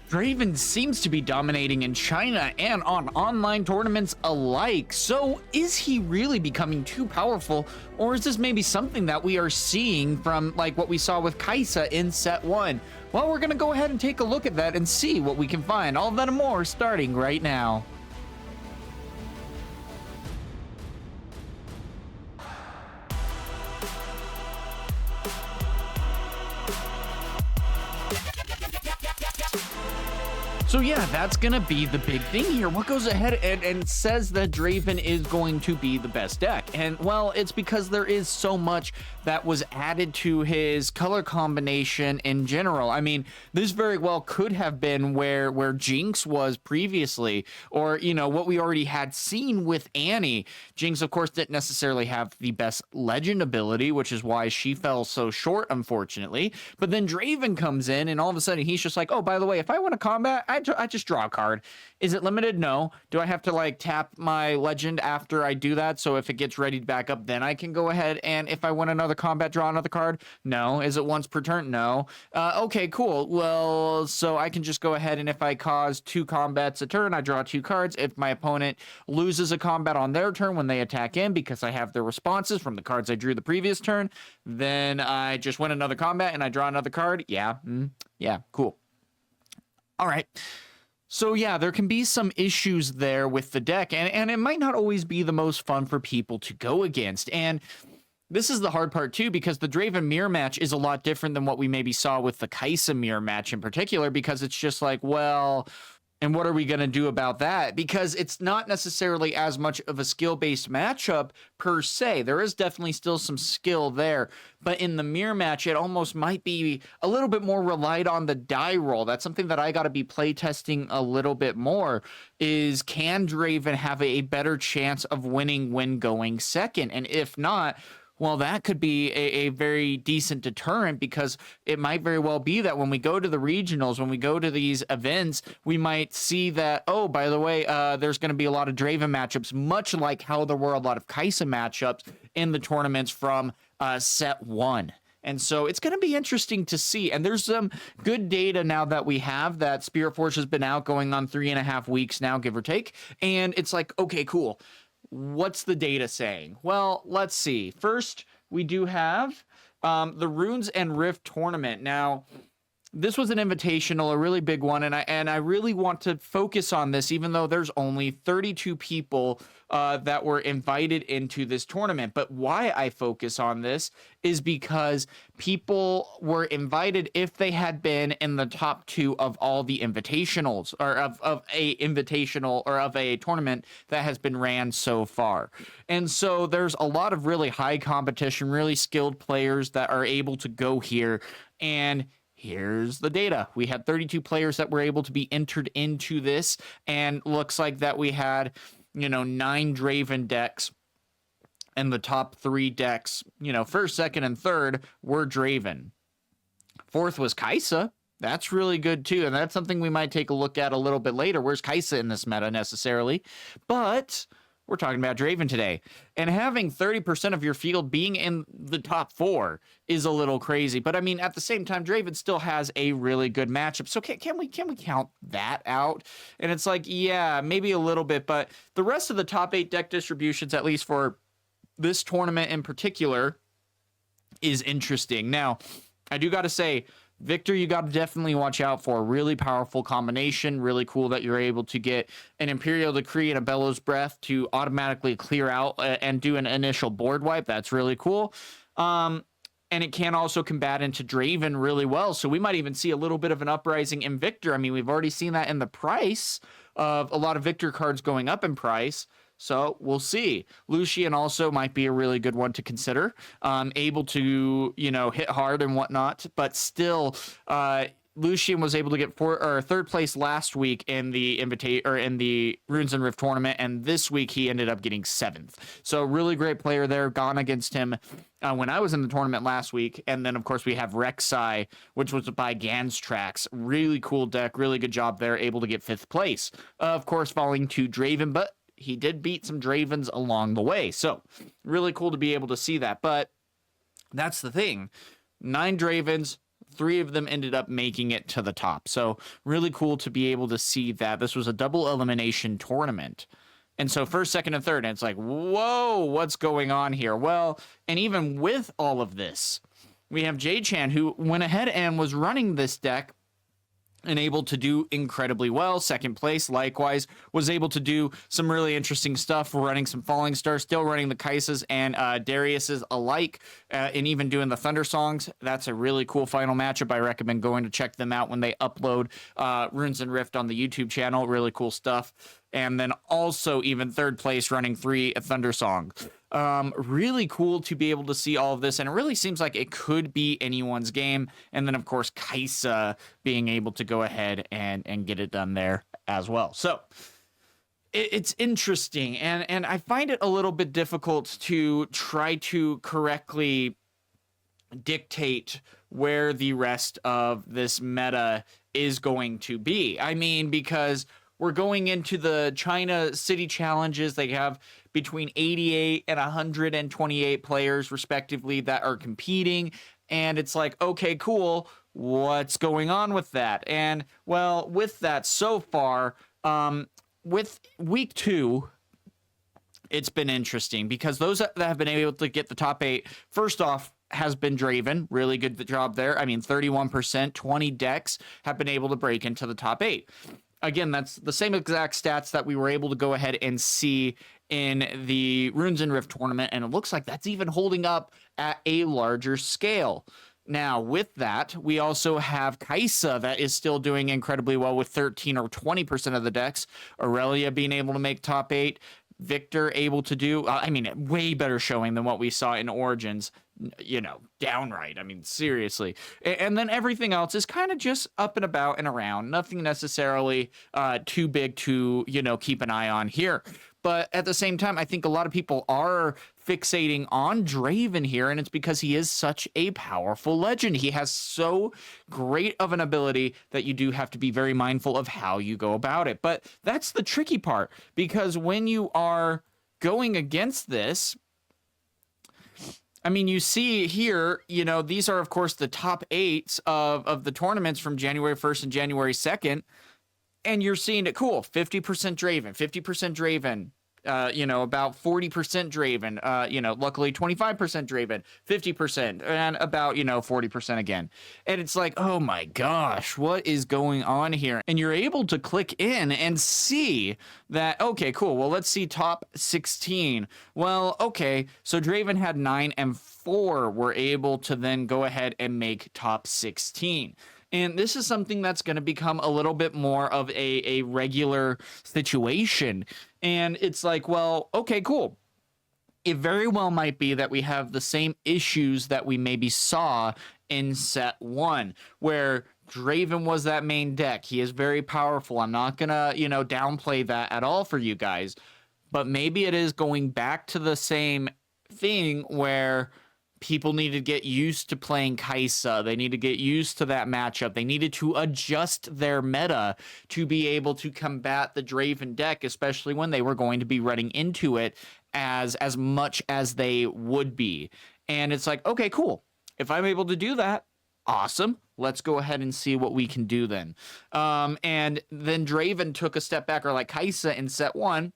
Draven seems to be dominating in China and on online tournaments alike. So is he really becoming too powerful, or is this maybe something that we are seeing from like what we saw with Kai'Sa in set 1? Well, we're gonna go ahead and take a look at that and see what we can find. All of that and more starting right now. So yeah, that's gonna be the big thing here. What goes ahead and says that Draven is going to be the best deck? And well, it's because there is so much that was added to his color combination in general. I mean, this very well could have been where Jinx was previously, or, you know, what we already had seen with Annie. Jinx, of course, didn't necessarily have the best legend ability, which is why she fell so short, unfortunately. But then Draven comes in, and all of a sudden he's just like, oh, by the way, if I want to combat, I just draw a card. Is it limited? No. Do I have to like tap my legend after I do that? So if it gets ready back up, then I can go ahead and if I win another combat, draw another card? No. Is it once per turn? No. Okay, cool. Well, so I can just go ahead and if I cause 2 combats a turn, I draw 2 cards. If my opponent loses a combat on their turn when they attack in because I have their responses from the cards I drew the previous turn, then I just win another combat and I draw another card. Yeah. Yeah, cool. All right. So yeah, there can be some issues there with the deck, and it might not always be the most fun for people to go against. And this is the hard part too, because the Draven mirror match is a lot different than what we maybe saw with the Kai'Sa mirror match in particular, because it's just like, well, and what are we going to do about that? Because it's not necessarily as much of a skill-based matchup per se. There is definitely still some skill there. But in the mirror match, it almost might be a little bit more relied on the die roll. That's something that I got to be playtesting a little bit more, is can Draven have a better chance of winning when going second? And if not, well, that could be a very decent deterrent, because it might very well be that when we go to the regionals, when we go to these events, we might see that, oh, by the way, there's going to be a lot of Draven matchups, much like how there were a lot of Kai'Sa matchups in the tournaments from set 1. And so it's going to be interesting to see. And there's some good data now that we have that Spiritforged has been out going on 3.5 weeks now, give or take. And it's like, okay, cool. What's the data saying? Well, let's see. First, we do have the Runes and Rift tournament. Now, this was an invitational, a really big one, and I really want to focus on this, even though there's only 32 people that were invited into this tournament. But why I focus on this is because people were invited if they had been in the top 2 of all the invitationals, or of a invitational, or of a tournament that has been ran so far. And so there's a lot of really high competition, really skilled players that are able to go here. And here's the data. We had 32 players that were able to be entered into this, and looks like that we had, 9 Draven decks, and the top 3 decks, first, second, and third were Draven. Fourth was Kai'Sa. That's really good too, and that's something we might take a look at a little bit later. Where's Kai'Sa in this meta necessarily? But we're talking about Draven today, and having 30% of your field being in the top 4 is a little crazy. But I mean, at the same time, Draven still has a really good matchup. So can we count that out? And it's like, yeah, maybe a little bit, but the rest of the top 8 deck distributions, at least for this tournament in particular, is interesting. Now, I do got to say, Victor, you got to definitely watch out for. A really powerful combination. Really cool that you're able to get an Imperial Decree and a Bellows Breath to automatically clear out and do an initial board wipe. That's really cool. And it can also combat into Draven really well. So we might even see a little bit of an uprising in Victor. I mean, we've already seen that in the price of a lot of Victor cards going up in price. So we'll see. Lucian also might be a really good one to consider. Able to, hit hard and whatnot, but still, Lucian was able to get 3rd place last week in the in the Runes and Rift tournament, and this week he ended up getting 7th. So really great player there. Gone against him when I was in the tournament last week, and then of course we have Rek'Sai, which was by Ganstrax. Really cool deck. Really good job there. Able to get 5th place. Of course, falling to Draven, but he did beat some Dravens along the way. So really cool to be able to see that. But that's the thing. 9 Dravens, 3 of them ended up making it to the top. So really cool to be able to see that this was a double elimination tournament. And so first, second, and third, and it's like, whoa, what's going on here? Well, and even with all of this, we have J-Chan, who went ahead and was running this deck and able to do incredibly well. Second place, likewise, was able to do some really interesting stuff, running some Falling Stars, still running the Kaisas and Darius's alike, and even doing the Thunder Songs. That's a really cool final matchup. I recommend going to check them out when they upload Runes and Rift on the YouTube channel. Really cool stuff. And then also even third place running 3 Thunder Songs. Really cool to be able to see all of this, and it really seems like it could be anyone's game. And then of course Kaisa being able to go ahead and get it done there as well. So it's interesting, and I find it a little bit difficult to try to correctly dictate where the rest of this meta is going to be. I mean, because we're going into the China City Challenges. They have between 88 and 128 players, respectively, that are competing. And it's like, okay, cool. What's going on with that? And, well, with that so far, with week 2, it's been interesting because those that have been able to get the top 8, first off, has been Draven. Really good job there. I mean, 31%, 20 decks have been able to break into the top 8. Again, that's the same exact stats that we were able to go ahead and see in the Runes and Rift tournament, and it looks like that's even holding up at a larger scale. Now, with that, we also have Kaisa that is still doing incredibly well with 13 or 20% of the decks. Aurelia being able to make top 8. Victor able to do, I mean, way better showing than what we saw in Origins, you know, downright. I mean, seriously. And then everything else is kind of just up and about and around. Nothing necessarily too big to, you know, keep an eye on here. But at the same time, I think a lot of people are fixating on Draven here, and it's because he is such a powerful legend. He has so great of an ability that you do have to be very mindful of how you go about it. But that's the tricky part, because when you are going against this, I mean, you see here, you know, these are, of course, the top 8s of the tournaments from January 1st and January 2nd. And you're seeing it, cool, 50% Draven, 50% Draven, you know, about 40% Draven, you know, luckily 25% Draven, 50%, and about, you know, 40% again. And it's like, oh my gosh, what is going on here? And you're able to click in and see that, okay, cool, well, let's see top 16. Well, okay, so Draven had 9 and 4 were able to then go ahead and make top 16. And this is something that's going to become a little bit more of a regular situation. And it's like, well, okay, cool. It very well might be that we have the same issues that we maybe saw in set 1, where Draven was that main deck. He is very powerful. I'm not going to, you know, downplay that at all for you guys. But maybe it is going back to the same thing where people need to get used to playing Kaisa. They need to get used to that matchup. They needed to adjust their meta to be able to combat the Draven deck, especially when they were going to be running into it as much as they would be. And it's like, okay, cool. If I'm able to do that, awesome. Let's go ahead and see what we can do then. And then Draven took a step back, or like Kaisa in set 1,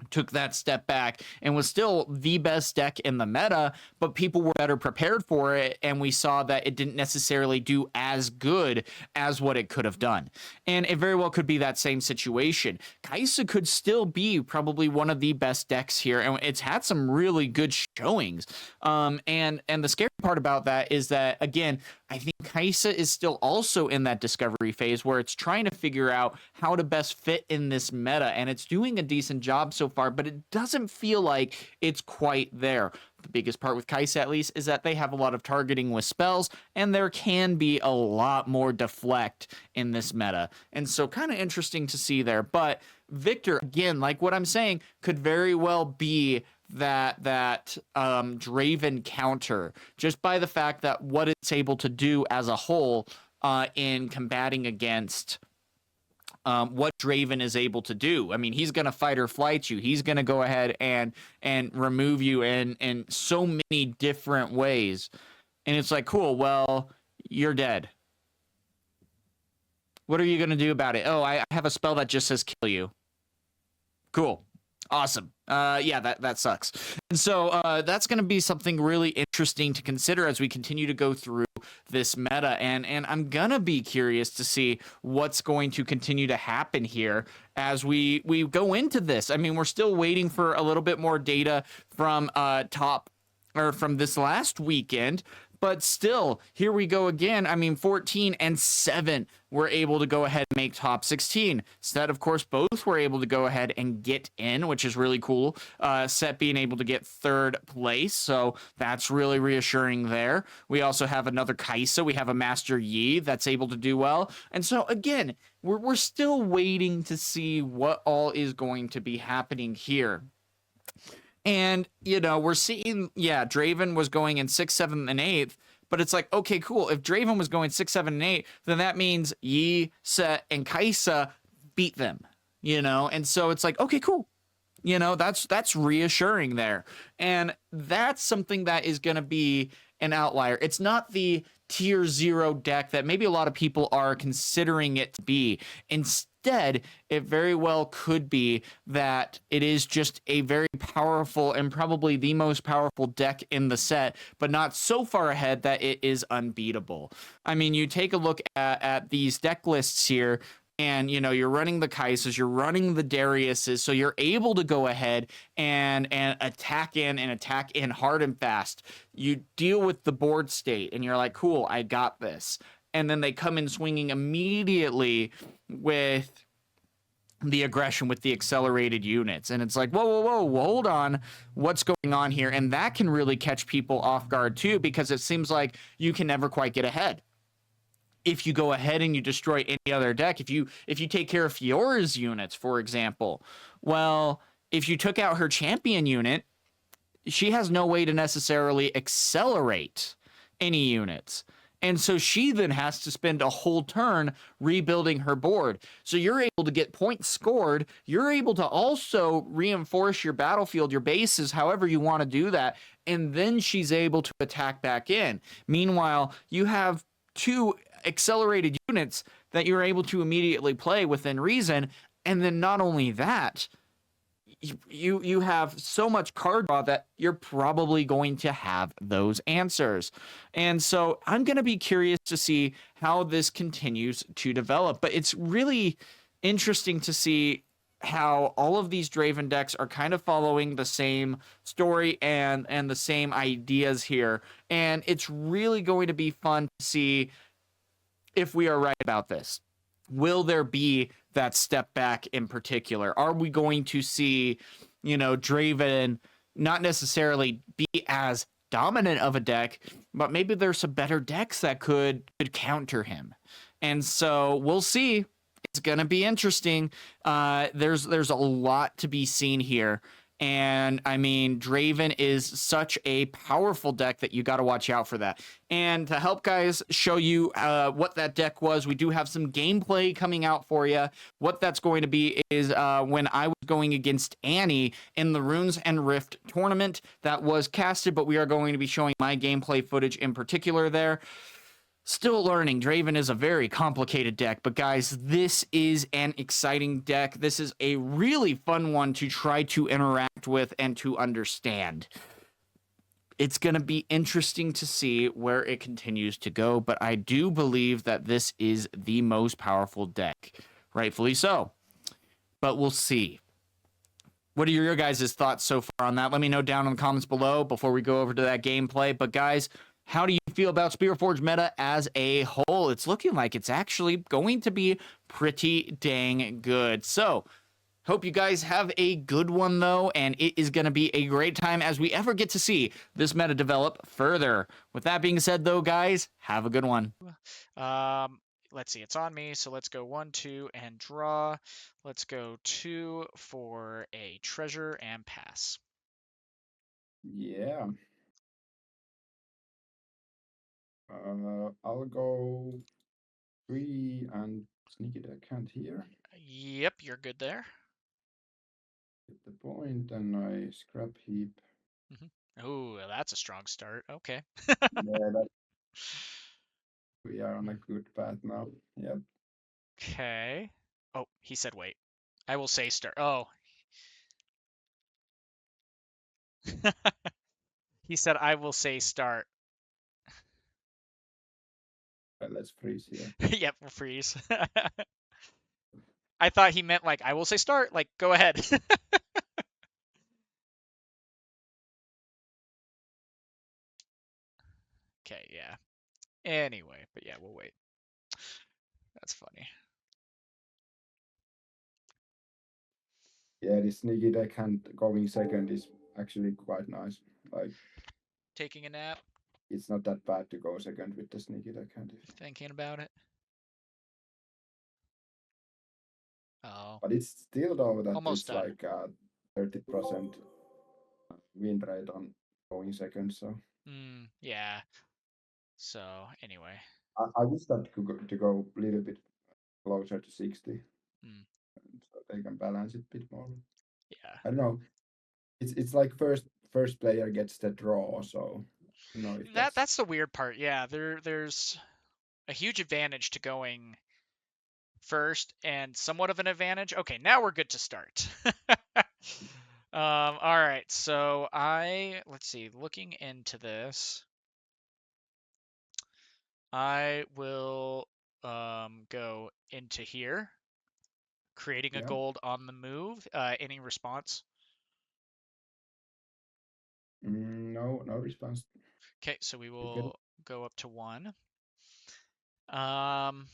took that step back and was still the best deck in the meta, but people were better prepared for it, and we saw that it didn't necessarily do as good as what it could have done. And it very well could be that same situation. Kaisa could still be probably one of the best decks here, and it's had some really good showings. And the scary part about that is that, again, I think Kaisa is still also in that discovery phase where it's trying to figure out how to best fit in this meta, and it's doing a decent job so far, but it doesn't feel like it's quite there. The biggest part with Kaisa, at least, is that they have a lot of targeting with spells, and there can be a lot more deflect in this meta. And so kind of interesting to see there. But Victor, again, like what I'm saying, could very well be that Draven counter, just by the fact that what it's able to do as a whole in combating against what Draven is able to do. I mean, he's going to fight or flight you. He's going to go ahead and remove you in so many different ways. And it's like, cool, well, you're dead. What are you going to do about it? Oh, I have a spell that just says kill you. Cool. Awesome. Yeah, that sucks. And so that's going to be something really interesting to consider as we continue to go through this meta. And I'm going to be curious to see what's going to continue to happen here as we go into this. I mean, we're still waiting for a little bit more data from top or from this last weekend. But still, here we go again. I mean, 14 and 7 were able to go ahead and make top 16. Set, of course, both were able to go ahead and get in, which is really cool. Set being able to get third place, so that's really reassuring there. We also have another Kaisa. We have a Master Yi that's able to do well. And so, again, we're still waiting to see what all is going to be happening here. And, you know, we're seeing, yeah, Draven was going in 6th, 7th, and 8th, but it's like, okay, cool. If Draven was going 6, 7, and 8, then that means Yi, Set, and Kaisa beat them, you know? And so it's like, okay, cool. You know, that's reassuring there. And that's something that is going to be an outlier. It's not the tier 0 deck that maybe a lot of people are considering it to be. Instead, it very well could be that it is just a very powerful and probably the most powerful deck in the set, but not so far ahead that it is unbeatable. I mean, you take a look at these deck lists here, and, you know, you're running the Kaisers, you're running the Dariuses, so you're able to go ahead and attack in hard and fast. You deal with the board state, and you're like, cool, I got this. And then they come in swinging immediately with the aggression, with the accelerated units. And it's like, whoa, hold on, what's going on here? And that can really catch people off guard too, because it seems like you can never quite get ahead. If you go ahead and you destroy any other deck, if you take care of Fiora's units, for example, well, if you took out her champion unit, she has no way to necessarily accelerate any units. And so she then has to spend a whole turn rebuilding her board. So you're able to get points scored. You're able to also reinforce your battlefield, your bases, however you want to do that. And then she's able to attack back in. Meanwhile, you have 2 accelerated units that you're able to immediately play within reason. And then not only that, you have so much card draw that you're probably going to have those answers. And so I'm going to be curious to see how this continues to develop. But it's really interesting to see how all of these Draven decks are kind of following the same story and the same ideas here. And it's really going to be fun to see if we are right about this. Will there be that step back in particular? Are we going to see, you know, Draven not necessarily be as dominant of a deck, but maybe there's some better decks that could counter him? And so we'll see. It's going to be interesting. There's a lot to be seen here. And I mean, Draven is such a powerful deck that you got to watch out for that. And to help guys show you what that deck was, we do have some gameplay coming out for you. What that's going to be is when I was going against Annie in the Runes and Rift tournament that was casted, but we are going to be showing my gameplay footage in particular there. Still learning. Draven is a very complicated deck, but guys, this is an exciting deck. This is a really fun one to try to interact with and to understand. It's going to be interesting to see where it continues to go, but I do believe that this is the most powerful deck. Rightfully so. But we'll see. What are your guys' thoughts so far on that? Let me know down in the comments below before we go over to that gameplay. But guys, how do you feel about Spiritforged meta as a whole? It's looking like it's actually going to be pretty dang good. So, hope you guys have a good one, though, and it is going to be a great time as we ever get to see this meta develop further. With that being said, though, guys, have a good one. Let's see, it's on me, so let's go 1, 2, and draw. Let's go 2 for a treasure and pass. Yeah. I'll go 3 and sneak it. I can't hear. Yep, you're good there. Hit the point and I scrap heap. Ooh, that's a strong start. Okay. Yeah, We are on a good path now. Yep. Okay. Oh, he said wait. I will say start. Oh. He said I will say start. Let's freeze here. Yep, we'll freeze. I thought he meant like I will say start, like go ahead. Okay, yeah. Anyway, but yeah, we'll wait. That's funny. Yeah, this sneaky deck hand going second is actually quite nice. Like, Taking a nap, it's not that bad to go second with the sneaky deck hand. thinking about it. Oh, But it's still though that almost it's done. like 30% win rate on going second. So Yeah. So anyway. I wish that could go, to go a little bit closer to 60, Mm, so they can balance it a bit more. yeah. I don't know. It's like first player gets the draw, so I don't know if that's That's the weird part. Yeah, there's a huge advantage to going first and somewhat of an advantage. Okay, now we're good to start. All right, so let's see, looking into this, I will go into here, creating a yeah. gold on the move. Any response? No response. Okay, so we You get it? will go up to 1. Um,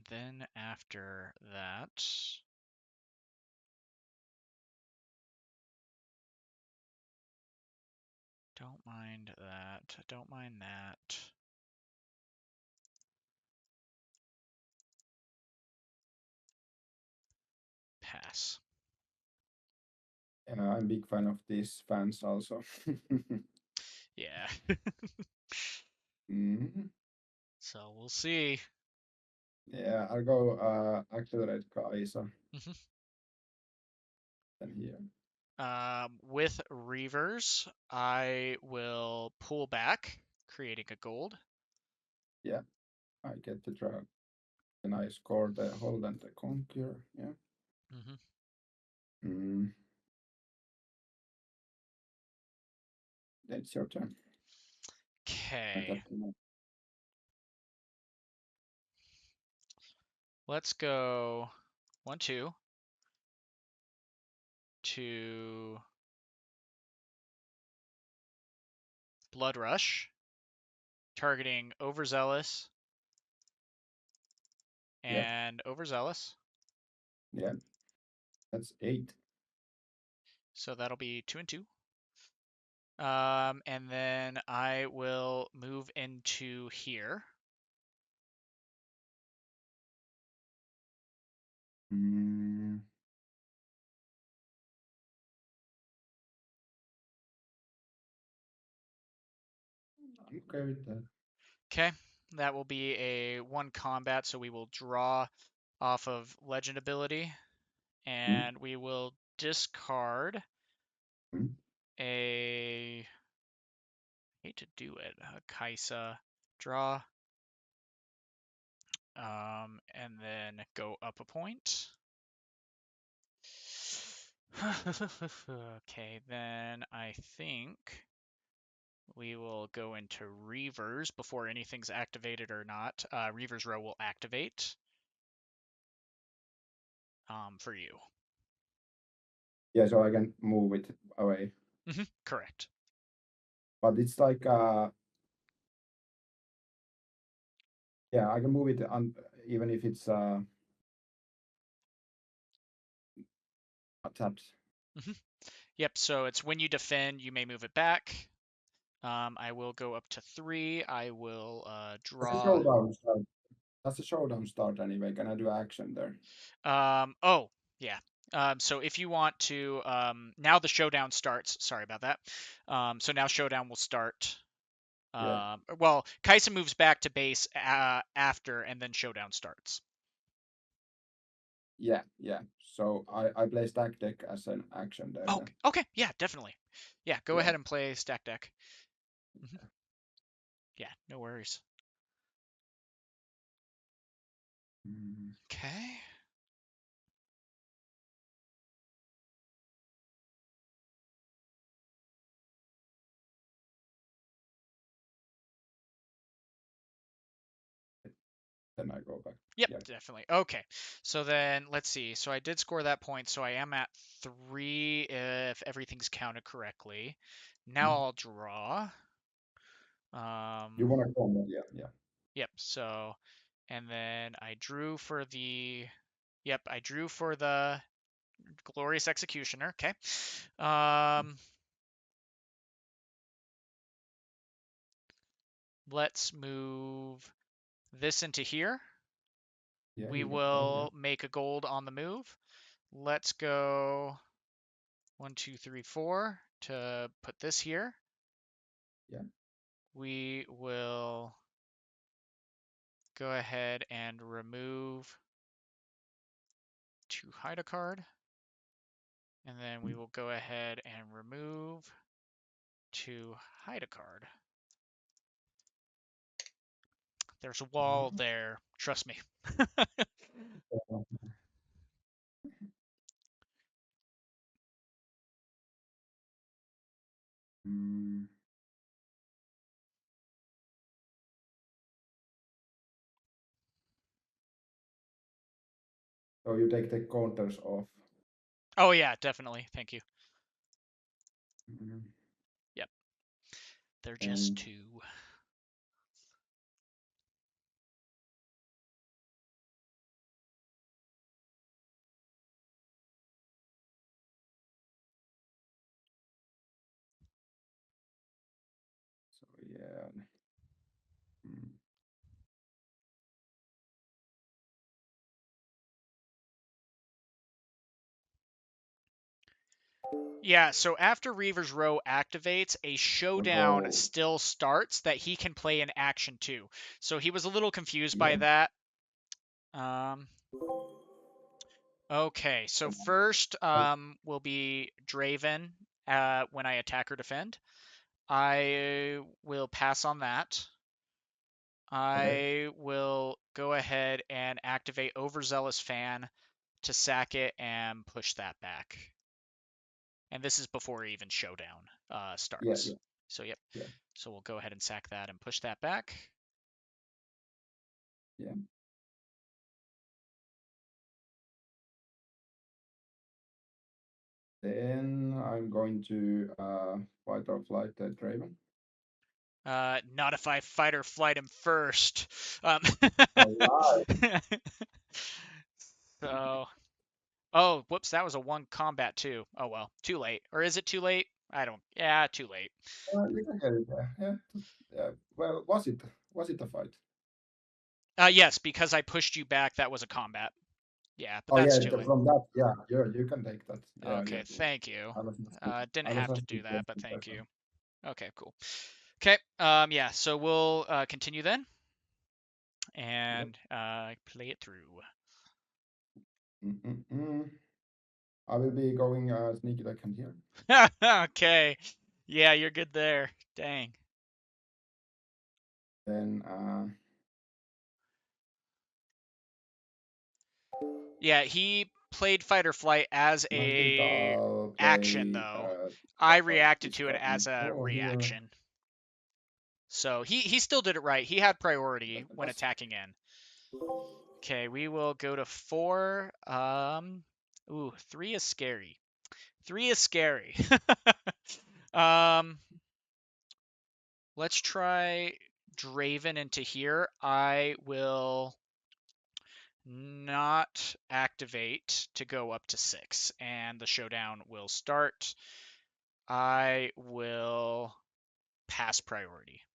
then after that, don't mind that. Don't mind that. Pass. I'm a big fan of these fans also. Yeah. Mhm. So we'll see. Yeah, I'll go accelerate Kaisa Mhm. then here. With Reavers, I will pull back, creating a gold. Yeah, I get the draw. Then I score the hold and the conquer. Yeah. Hmm. Mm. Then it's your turn. I Okay, got to know. let's go 1, 2 to Blood Rush, targeting Overzealous Yeah, and Overzealous. yeah, that's 8. So that'll be 2 and 2. And then I will move into here. Mm. I'm okay with that. Okay, that will be a 1 combat, so we will draw off of Legend ability, Mm. and we will discard Mm. a, hate to do it, a Kaisa, draw, and then go up a point. Okay, then I think we will go into Reavers before anything's activated or not. Reavers row will activate for you. Yeah, so I can move it away. Correct. But it's like yeah, I can move it even if it's tapped. Yep, so it's when you defend, you may move it back. I will go up to 3. I will That's a draw. showdown start. That's a showdown start anyway. Can I do action there? Oh, yeah. So if you want to, now the showdown starts. Sorry about that. So now showdown will start. Yeah. Well, Kaisa moves back to base after, and then showdown starts. Yeah, yeah. So I play stack deck as an action there Oh, then. okay. Yeah, definitely. Yeah, go Yeah. ahead and play stack deck. Yeah, no worries. Mm. Okay. Then I go back. Yep, Yeah. definitely. Okay, so then let's see. So I did score that point, so I am at 3 if everything's counted correctly. Now I'll draw. You want to combat? Yeah, yeah. Yep, so, and then I drew for the, yep, I drew for the Glorious Executioner. Okay. Let's move this into here. Yeah, We you can go. will make a gold on the move. Let's go 1, 2, 3, 4 to put this here. Yeah. We will go ahead and remove to hide a card. And then we will go ahead and remove to hide a card. There's a wall there. Trust me. Mm. So you take the counters off. Oh yeah, definitely. Thank you. Mm. Yep. They're And just 2. so yeah. Mm. Yeah, so after Reaver's Row activates, a showdown Roll. still starts that he can play in action too. So he was a little confused by Yeah. that. Okay, so first will be Draven when I attack or defend. I will pass on that. Okay. I will go ahead and activate Overzealous Fan to sack it and push that back. And this is before even Showdown Yeah. starts. Yeah. So, yep. Yeah. So we'll go ahead and sack that and push that back. Yeah. Then I'm going to fight or flight the Draven. Not if I fight or flight him first. Alright. So, oh, whoops, that was a 1 combat too. Oh well, too late. Or is it too late? I don't. Yeah, too late. You can get it there. Yeah. Yeah. Well, was it a fight? Yes, because I pushed you back, that was a combat. Yeah, but Oh that's yeah, too late. from that. Yeah. You can take that. Yeah. Okay, Yeah. thank you. I was asking. Didn't I was have to asking do that, but question thank better. you. Okay, cool. Okay, yeah, so we'll continue then Yep. and play it through. Mm-mm-mm. I will be going sneaky like in here. Okay, yeah, you're good there. Dang. Then Yeah, he played fight or flight as I think a I'll action play though. I reacted to it discard my as a draw here. reaction. So he still did it right. He had priority That's the when best. attacking in. Okay, we will go to 4. Ooh, 3 is scary. 3 is scary. um, let's try Draven into here. I will not activate to go up to 6, and the showdown will start. I will pass priority.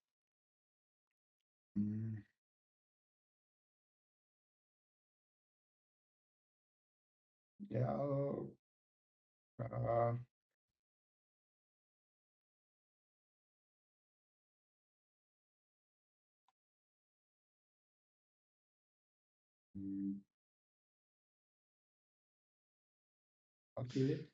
Mm. Yeah. Uh, mm, I'll kill it.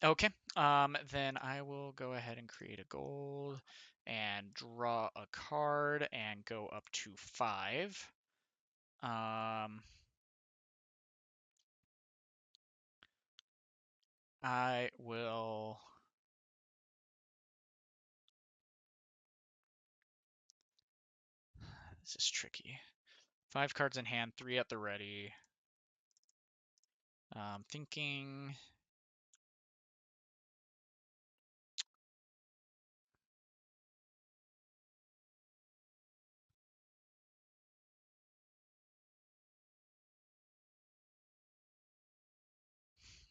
Okay. Then I will go ahead and create a gold and draw a card and go up to 5. I will. This is tricky. 5 cards in hand, 3 at the ready. Thinking.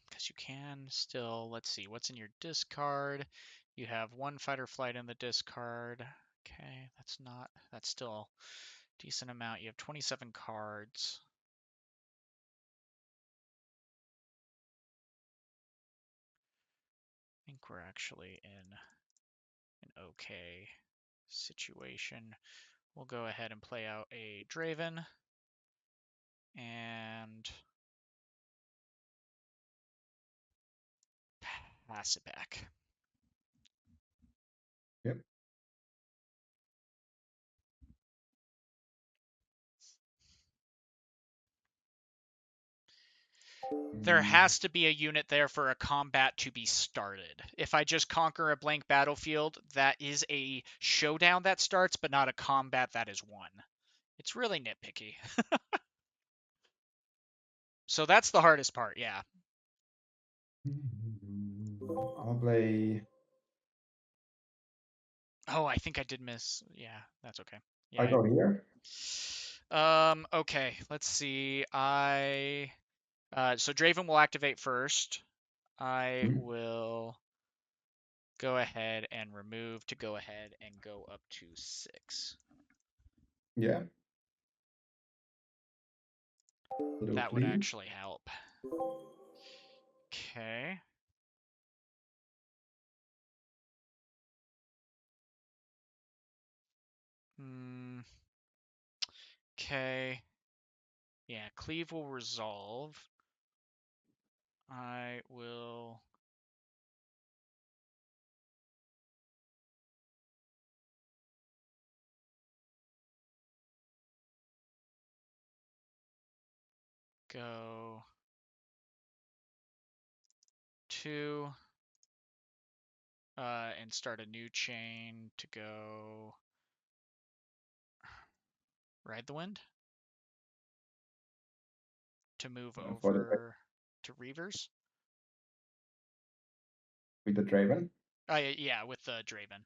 Because you can still, let's see, what's in your discard? You have 1 fight or flight in the discard. Okay, that's still a decent amount. You have 27 cards. I think we're actually in an okay situation. We'll go ahead and play out a Draven and pass it back. Yep. There has to be a unit there for a combat to be started. If I just conquer a blank battlefield, that is a showdown that starts, but not a combat that is won. It's really nitpicky. So that's the hardest part, yeah. I'll play. Oh, I think I did miss. Yeah, that's okay. Yeah. I go here. Okay, let's see. So Draven will activate first. I will go ahead and remove to go ahead and go up to 6. Yeah. That would actually help. Okay. Okay. Yeah, cleave will resolve. I will go 2 and start a new chain to go Ride the Wind to move over to Reavers. With the Draven? Yeah, with the Draven.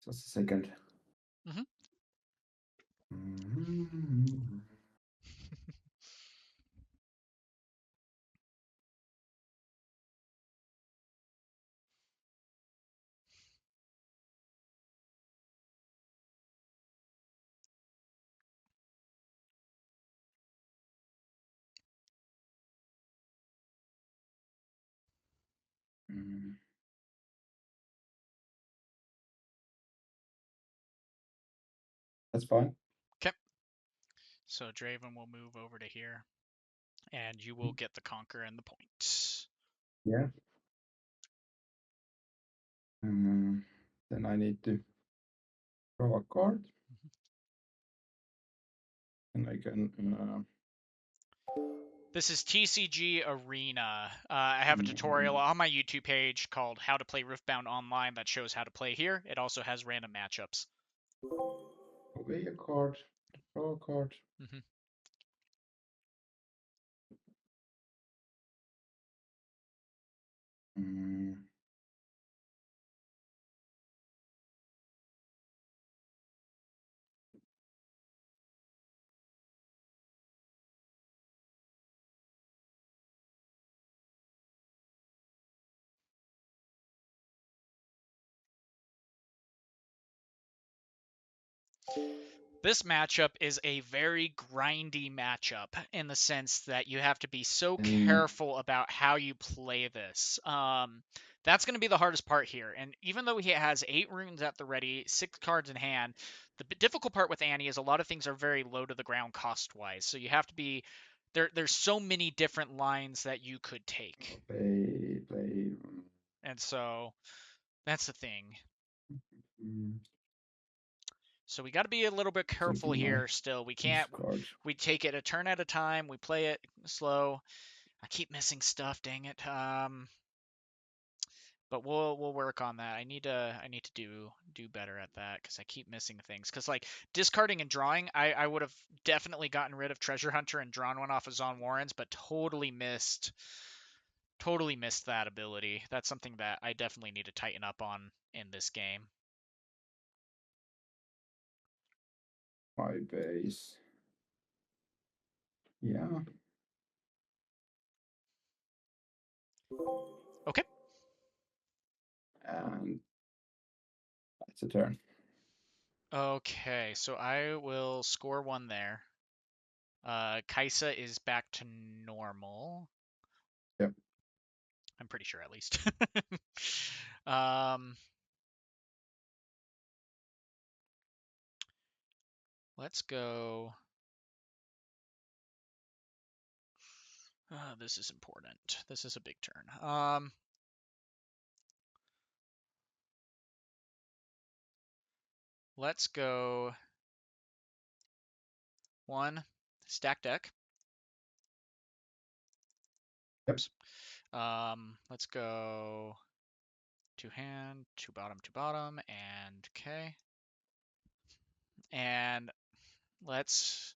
Just a second. That's fine. Okay. So Draven will move over to here, and you will get the conquer and the point. Yeah. Then I need to draw a card. And I can. This is TCG Arena. I have a tutorial on my YouTube page called How to Play Riftbound Online that shows how to play here. It also has random matchups. Away a card. Draw a card. This matchup is a very grindy matchup in the sense that you have to be so careful about how you play this. That's going to be the hardest part here. And even though he has 8 runes at the ready, 6 cards in hand, the difficult part with Annie is a lot of things are very low to the ground cost-wise. So you have to be there's so many different lines that you could take. Play. And so that's the thing. So we got to be a little bit careful here still. We can't, we take it a turn at a time. We play it slow. I keep missing stuff, dang it. But we'll work on that. I need to do better at that because I keep missing things. Because like discarding and drawing, I would have definitely gotten rid of Treasure Hunter and drawn one off of Zon Warrens, but totally missed that ability. That's something that I definitely need to tighten up on in this game. My base. Yeah. Okay. And that's a turn. Okay, so I will score 1 there. Kaisa is back to normal. Yep. I'm pretty sure, at least. Let's go. This is important. This is a big turn. Let's go 1 stack deck. Yep. Let's go 2 hand, 2 bottom, and okay. And let's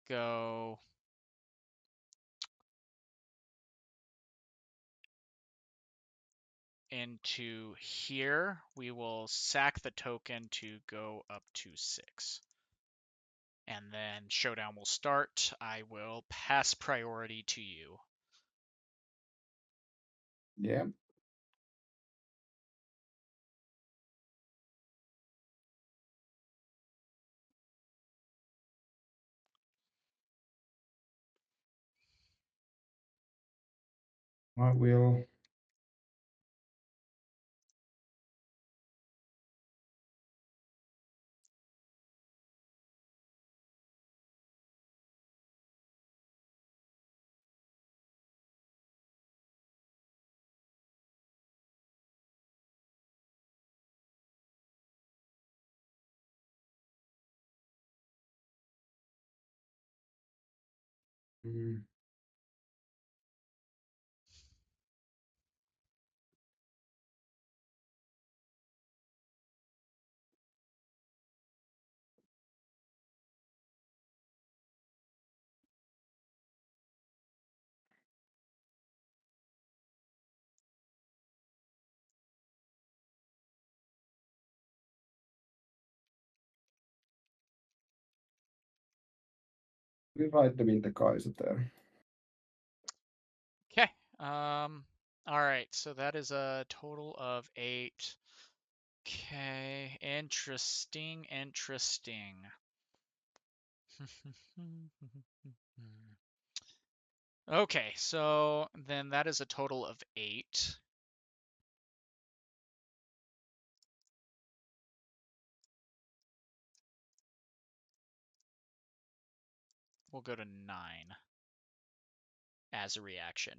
go into here. We will sack the token to go up to 6. And then showdown will start. I will pass priority to you. Yeah. I will. We ride the Winter Kaiser there. Okay. All right. So that is a total of 8. Okay. Interesting. Okay. So then that is a total of 8. We'll go to 9 as a reaction.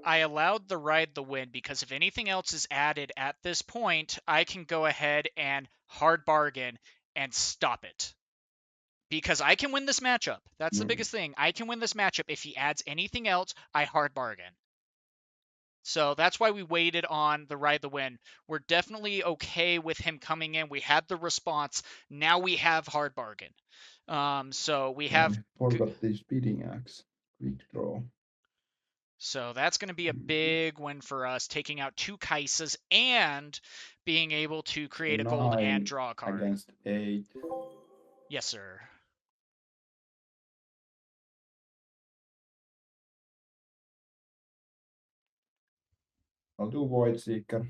I allowed the ride the wind because if anything else is added at this point, I can go ahead and hard bargain and stop it. Because I can win this matchup. That's the biggest thing. I can win this matchup. If he adds anything else, I hard bargain. So that's why we waited on the ride the wind. We're definitely okay with him coming in. We had the response. Now we have hard bargain. So we have. I forgot the speeding axe. Quick draw. So that's going to be a big win for us, taking out 2 Kaisas and being able to create a gold and draw a card. Against 8. Yes, sir. I'll do Void Seeker.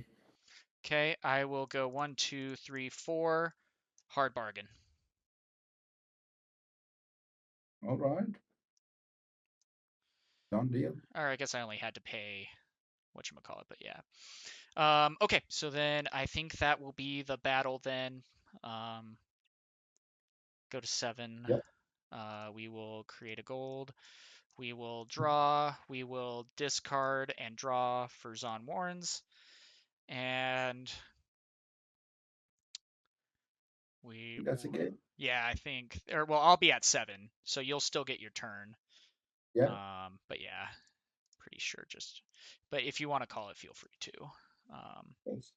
Okay, I will go 1, 2, 3, 4. Hard bargain. All right. Done deal. Or I guess I only had to pay whatchamacallit, but yeah. Okay, so then I think that will be the battle then. Go to 7. Yep. We will create a gold. We will draw. We will discard and draw for Zon Warrens. And That's a game. yeah, I think, or well, I'll be at 7, so you'll still get your turn. Yeah. But yeah, pretty sure but if you want to call it, feel free to. Yes.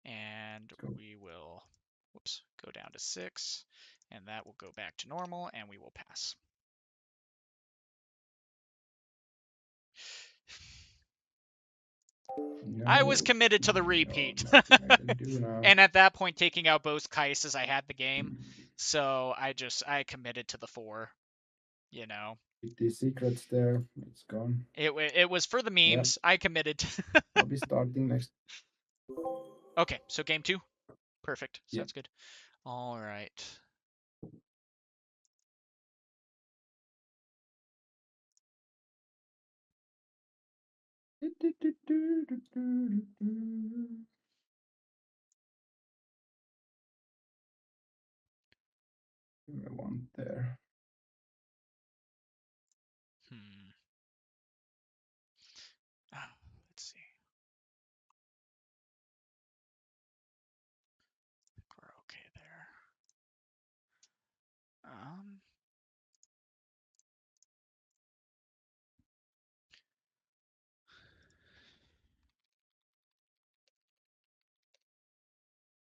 And Let's go. we will, go down to 6, and that will go back to normal, and we will pass. No, I was committed to the repeat. nothing I can do now. And at that point, taking out both Kaises, I had the game. Hmm. So I committed to the 4, you know. With these secrets there, it's gone. It was for the memes. Yeah. I committed. I'll be starting next. Okay, so game 2. Perfect. Yeah. Sounds good. All right. I want there. Let's see. We're okay there.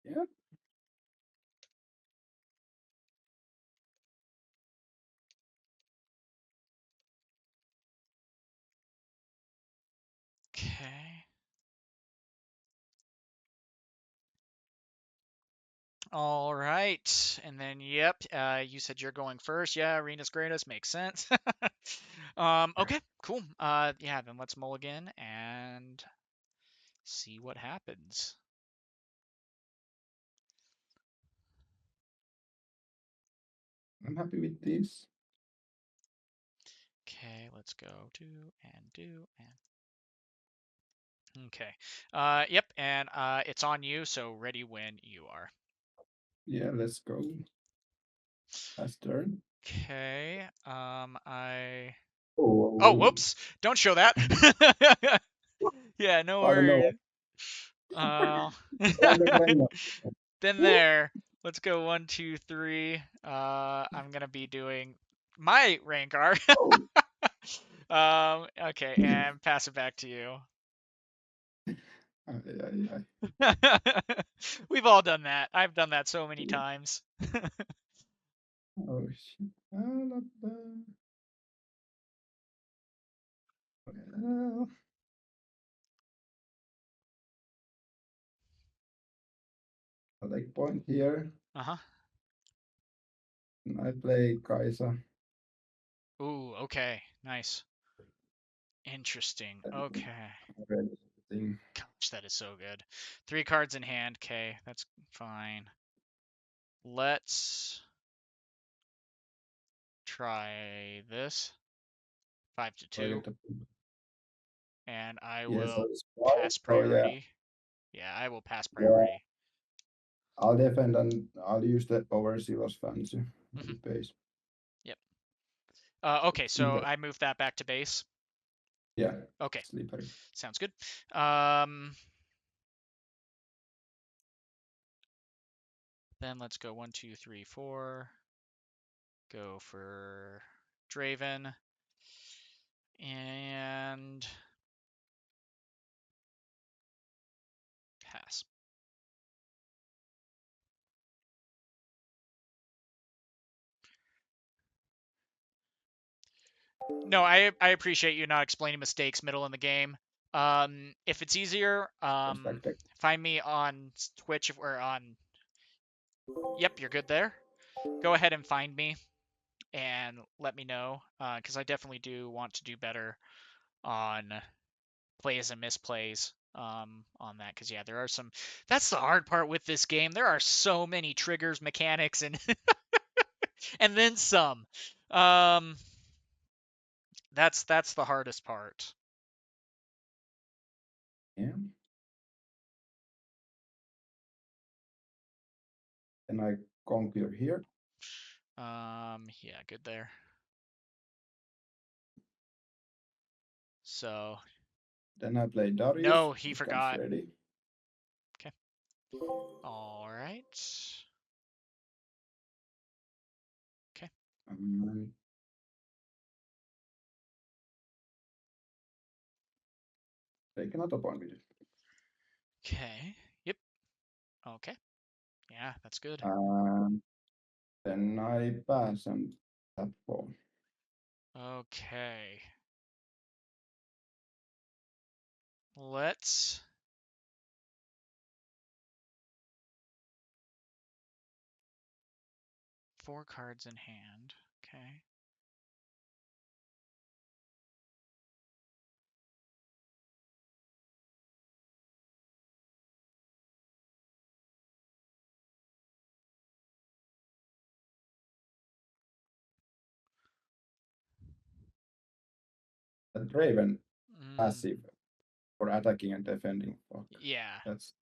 Yeah. Okay. All right. And then, yep, you said you're going first. Yeah, Arena's greatest. Makes sense. Okay, cool. Yeah, then let's mulligan and see what happens. I'm happy with this. Okay, let's go do and. Okay. Yep, and it's on you, so ready when you are. Yeah, let's go. Last turn. Okay. Oh, whoops! Don't show that. Yeah, no I don't know. worries. Been there. Let's go 1, 2, 3. I'm gonna be doing my Rankar. Okay, and pass it back to you. We've all done that. I've done that so many times. Oh shit. Well, I like point here. Uh-huh. And I play Kaisa. Ooh, okay. Nice. Interesting. Okay. Gosh, that is so good. 3 cards in hand. Okay, that's fine. Let's try this. 5 to 2. And I will pass priority. Yeah, I will pass priority. Yeah. I'll defend and I'll use the overzealous fancy base. Yep. Okay, so I move that back to base. Yeah. Okay. Slippery. Sounds good. Then let's go 1, 2, 3, 4. Go for Draven. And pass. No, I appreciate you not explaining mistakes middle in the game. If it's easier, find me on Twitch or on. Yep, you're good there. Go ahead and find me and let me know, because I definitely do want to do better on plays and misplays. on that, because yeah, there are some. That's the hard part with this game. There are so many triggers, mechanics, and and then some. That's the hardest part. Yeah. And I conquer here. Yeah, good there. So Then I play Darius. no, he Becomes forgot. ready. Okay. All right. Okay. Take another point with it. Okay. Yep. Okay. Yeah, that's good. Then I pass and tap 4. Okay. Let's. Four cards in hand. Okay. The Draven Mm, passive for attacking and defending. Fuck. yeah. That's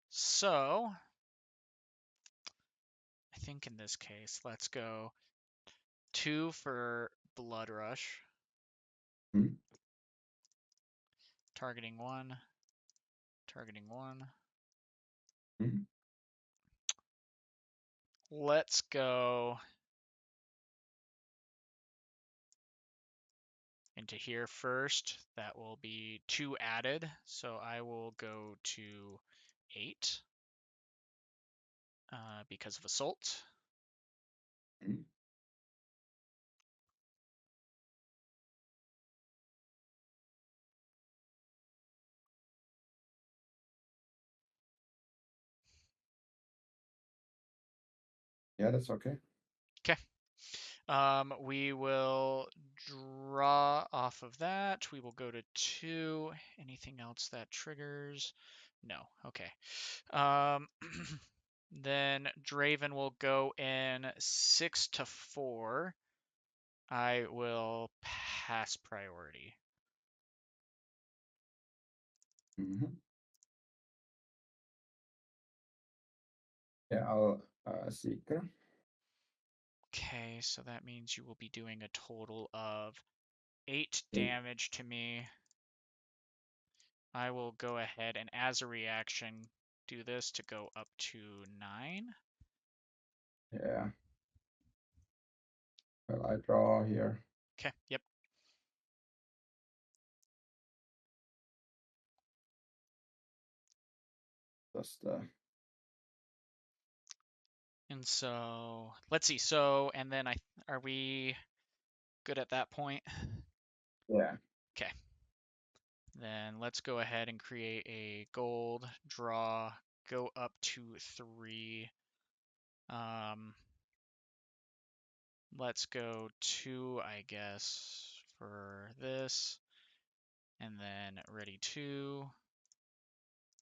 So, I think in this case, let's go 2 for Blood Rush. Targeting 1. Targeting 1. Let's go into here first. That will be 2 added. So I will go to 8 because of Assault. Yeah, that's okay. Okay. We will draw off of that. We will go to 2. Anything else that triggers? No. Okay. Then Draven will go in 6 to 4. I will pass priority. Yeah, I'll Seeker. Okay, so that means you will be doing a total of 8 damage to me. I will go ahead and as a reaction do this to go up to 9. Yeah. Well, I draw here. Okay, yep. Just And so let's see. So and then are we good at that point? yeah. Okay. Then let's go ahead and create a gold, draw, go up to 3. Let's go 2, I guess, for this. And then ready 2.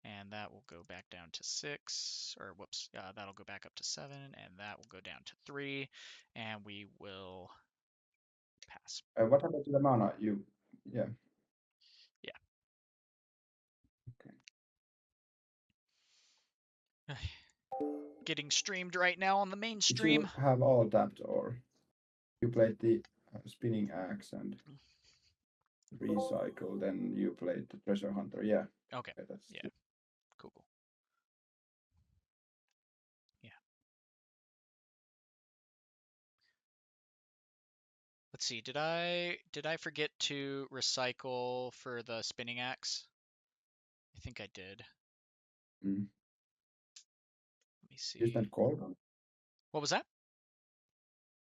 And that will go back down to 6. Or whoops, that'll go back up to 7. And that will go down to 3. And we will pass. What happened to the mana? Yeah. Yeah. Okay. Getting streamed right now on the main Did stream. you have all tapped, or you played the spinning axe and recycle, then you played the treasure hunter? Yeah. Okay. That's Yeah. Cool. Yeah. Let's see. Did I forget to recycle for the spinning axe? I think I did. Let me see. You spent gold on? What was that?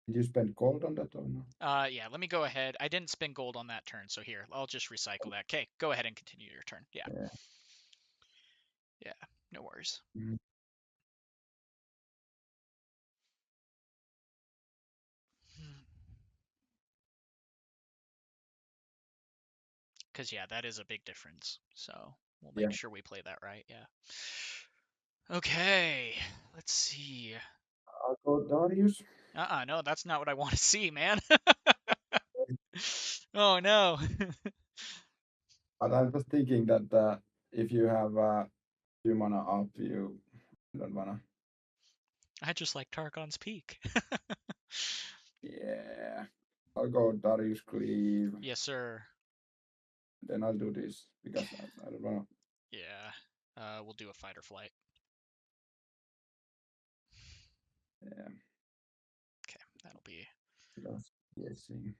Did you spend gold on that or no? Yeah, let me go ahead. I didn't spend gold on that turn, so here, I'll just recycle that. Okay, go ahead and continue your turn. Yeah. Yeah, no worries. Because, yeah, that is a big difference. So we'll Yeah. make sure we play that right. Yeah. Okay. Let's see. I'll go Darius. No, that's not what I want to see, man. Oh, no. But I was thinking that if you have 2 mana up, you don't wanna. I just like Targon's Peak. Yeah. I'll go Darius Cleave. Yes, sir. Then I'll do this because I don't wanna. Yeah. We'll do a fight or flight. Yeah. Okay, that'll be. Because guessing.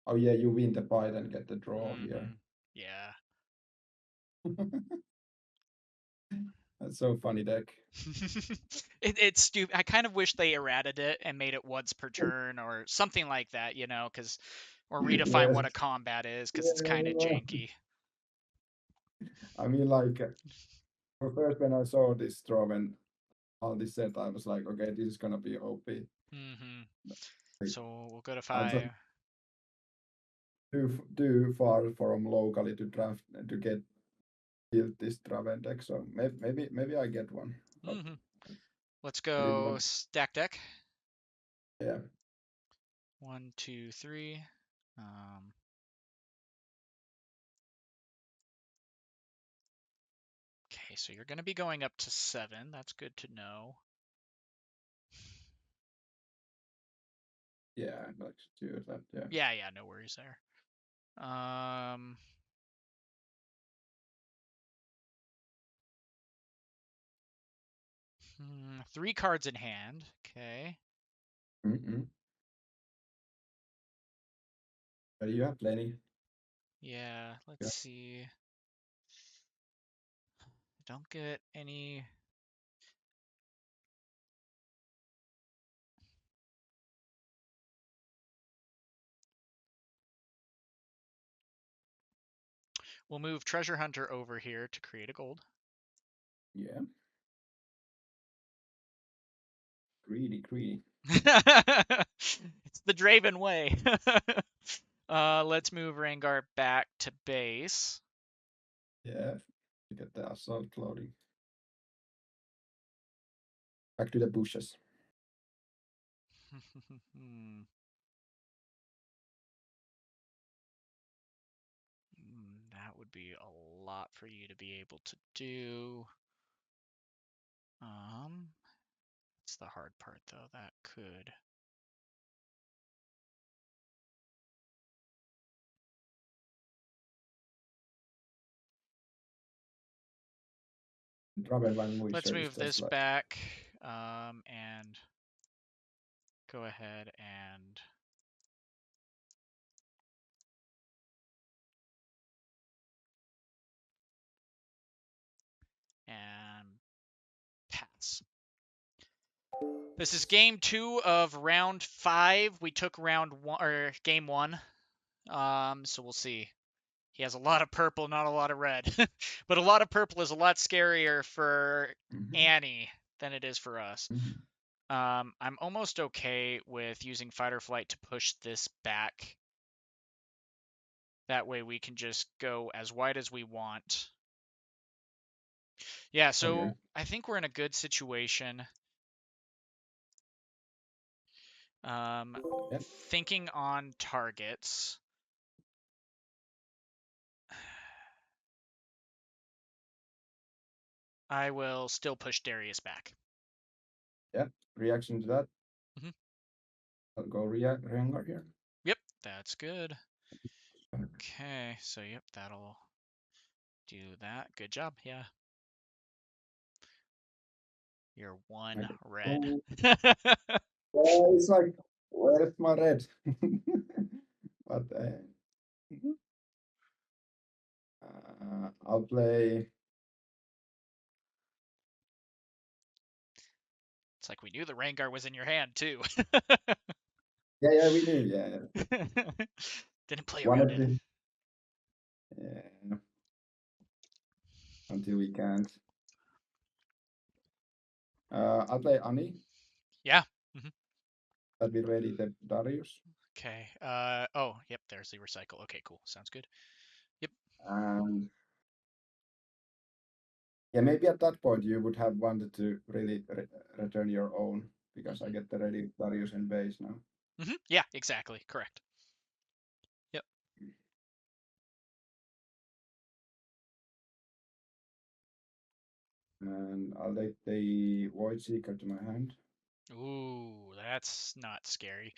Oh yeah, you win the fight and get the draw here. Yeah. That's so funny deck. It's stupid. I kind of wish they errated it and made it once per turn or something like that, you know, or redefine Yes. what a combat is, because it's kind of janky. I mean, like, first when I saw this Draven, all this set, I was like, okay, this is gonna be OP. Like, So we'll go to I'm 5. just too far from locally to draft and to get build this Draven deck. So maybe I get one. But Let's I didn't go want. stack deck. Yeah. 1, 2, 3. Okay, so you're going to be going up to 7. That's good to know. Yeah, I'd like to do that. Yeah. Yeah, no worries there. 3 cards in hand. Okay. But you have plenty. Yeah, let's see. Don't get any. We'll move Treasure Hunter over here to create a gold. Yeah. Greedy. It's the Draven way. Let's move Rengar back to base. Yeah. To get the assault clothing. Back to the bushes. That would be a lot for you to be able to do. It's the hard part though. That could. Let's move this back and go ahead and pass. This is game 2 of round 5. We took round 1 or game 1. So we'll see. He has a lot of purple, not a lot of red. But a lot of purple is a lot scarier for Annie than it is for us. I'm almost okay with using fight or flight to push this back. That way we can just go as wide as we want. Yeah, so okay. I think we're in a good situation. Thinking on targets. I will still push Darius back. Yeah, reaction to that. I'll go Rengar here. Yep, that's good. Okay, so yep, that'll do that. Good job, yeah. You're 1 red. It's like, where's my red? But I'll play. It's like we knew the Rengar was in your hand too. Yeah, we knew. Yeah. Didn't play around it. Yeah. Until we can't. I'll play Ani. Yeah. I'll be ready the Darius. Okay. Oh, yep. There's the recycle. Okay, cool. Sounds good. And yeah, maybe at that point you would have wanted to really return your own, because I get the ready Darius in base now. Yeah, exactly. Correct. Yep. And I'll take the Void Seeker to my hand. Ooh, that's not scary.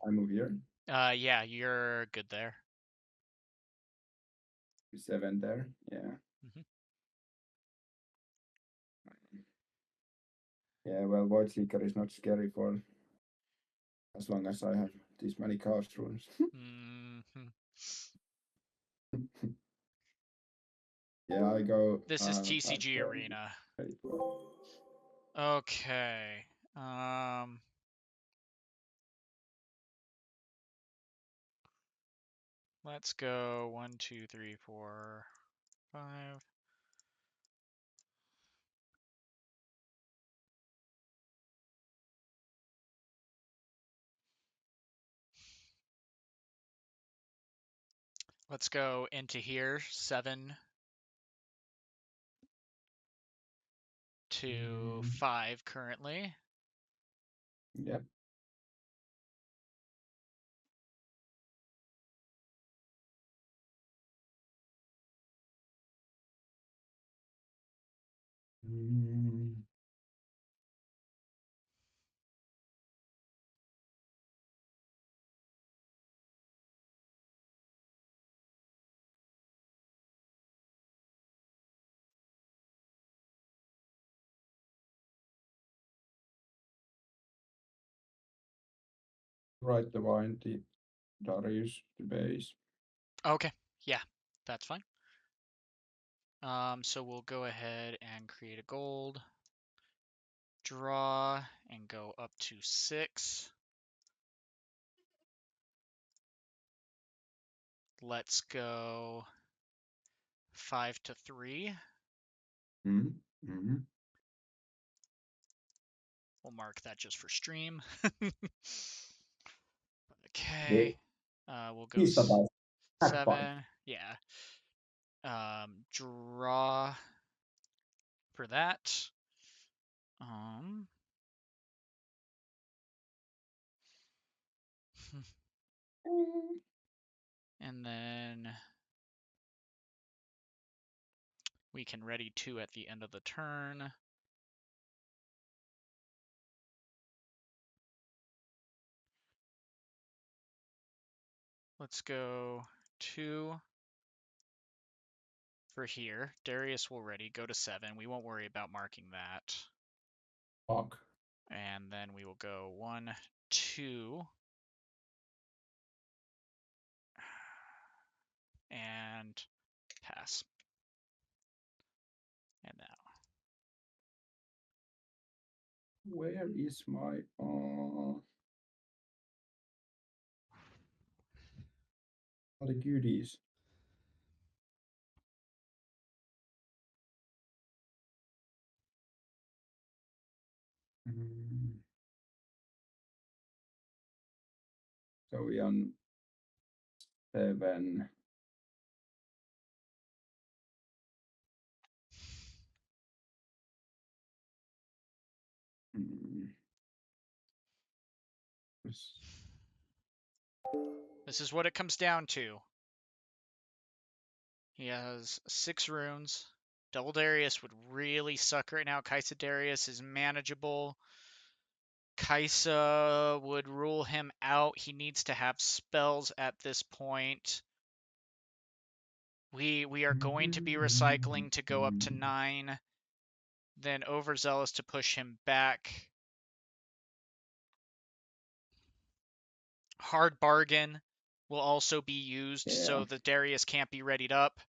I move here. Yeah, you're good there. 7 there. Yeah. Yeah, well, Void Seeker is not scary for as long as I have these many chaos runes. Yeah, I go. This is TCG Arena. Okay. Let's go 1, 2, 3, 4, 5. Let's go into here 7 to 5 currently. Yep. Right, the wine, the Darius, the base. Okay, yeah, that's fine. So we'll go ahead and create a gold, draw, and go up to 6. Let's go 5 to 3. We'll mark that just for stream. Okay. We'll go 7. Yeah. Draw for that. And then we can ready 2 at the end of the turn. Let's go 2 for here. Darius will ready, go to 7. We won't worry about marking that. Fuck. And then we will go 1, 2. And pass. And now. Where is my all the goodies? So we on 7. This is what it comes down to. He has 6 runes. Double Darius would really suck right now. Kaisa Darius is manageable. Kaisa would rule him out. He needs to have spells at this point. We are going to be recycling to go up to 9. Then Overzealous to push him back. Hard Bargain will also be used, so the Darius can't be readied up.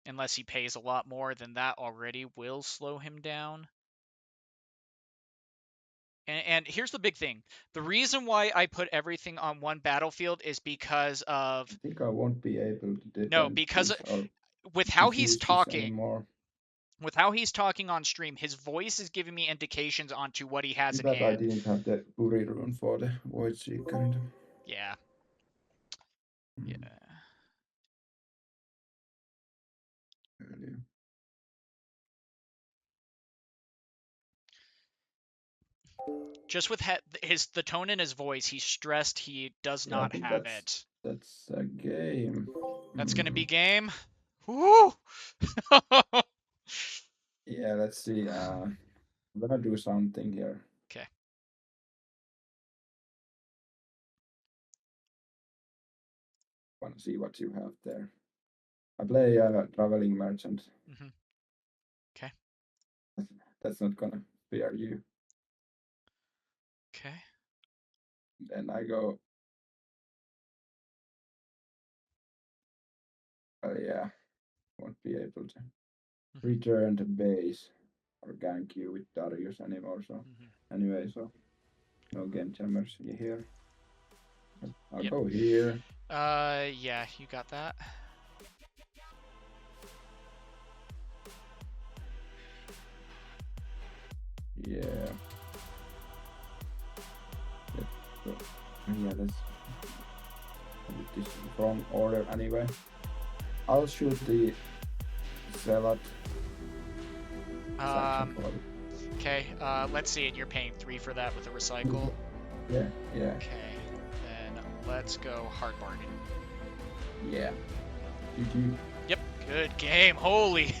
Unless he pays a lot more, then that already will slow him down. And here's the big thing. The reason why I put everything on one battlefield is because of... I think I won't be able to defend No, because this or with how he's defuse this talking... anymore. With how he's talking on stream, his voice is giving me indications onto what he has in That I hand. didn't have the Uri rune for the Void Seeker. Yeah. Yeah. Earlier. Just with the tone in his voice, he's stressed. He does Yeah, I not think have it. That's a game. That's gonna be game. Woo! Yeah, let's see. I'm gonna do something here. Okay. Wanna see what you have there. I play Traveling Merchant. Mm-hmm. Okay. That's not gonna fear you. Okay. Then I go. Yeah, won't be able to return to base or gank you with Darius anymore. So anyway, so no game jammers here. I'll go here. Yeah, you got that. Yeah. Yeah, let's put this wrong order anyway. I'll shoot the Zealot. Okay, let's see it. You're paying 3 for that with a recycle. Yeah. Okay, then let's go hard bargain. Yeah. GG. Yep, good game. Holy.